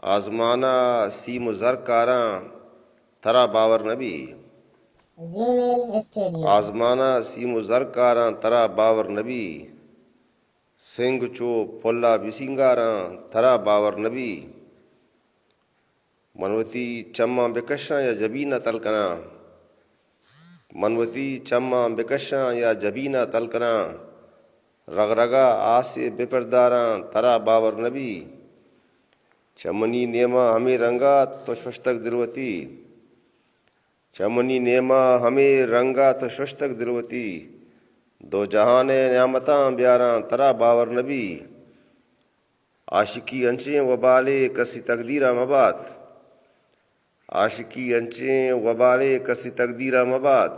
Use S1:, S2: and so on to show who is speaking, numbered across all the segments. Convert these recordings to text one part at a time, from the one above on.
S1: آزمانہ same و زر کاراں ترا باور نبی
S2: زیمیل اسٹیڈیو
S1: آزمانہ سیم و زر کاراں ترا باور نبی سنگ چو پلا بسنگاراں ترا باور نبی منوتی چماں بکشاں یا جبینہ تلکنا منوتی چماں بکشاں یا جبینہ تلکنا رگ رگا آسے بپرداراں ترا باور نبی چمنی نیما ہمیں رنگا تو ششتک دروتی چمنی نیما ہمیں رنگا تو ششتک دروتی دو جہان نعمتاں بیاراں ترا باور نبی عاشقی انچیں وبالے کسی تقدیرہ مبات عاشقی انچیں وبالے کسی تقدیرہ مبات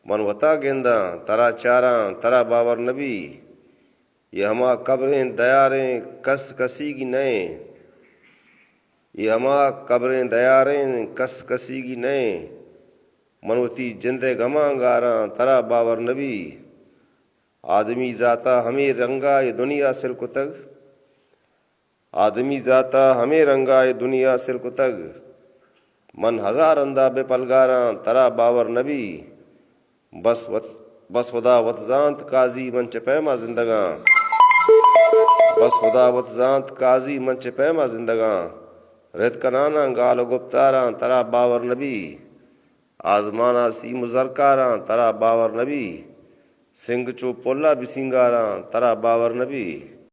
S1: منوتا گینداں ترا چاراں ترا باور نبی یہ ہما قبریں دیاریں کس کسی کی نئے یہ ہما قبریں دیاریں کس کسی کی نئے منوتی جندے گماں گاراں ترا باور نبی آدمی ذاتا ہمیں رنگا یہ دنیا سر کتگ آدمی ذاتا ہمیں رنگا یہ دنیا سر کتگ من ہزار اندہ بے پلگاراں ترا باور نبی بس خدا وط زانت قاضی من چپیما زندگاں بس خدا وط زانت قاضی من چپیما زندگاں رت کنانا گال و گپتاراں ترا باور نبی آزمانہ سیم و زرکاراں ترا باور نبی سنگ چو پولا بسنگاراں ترا باور نبی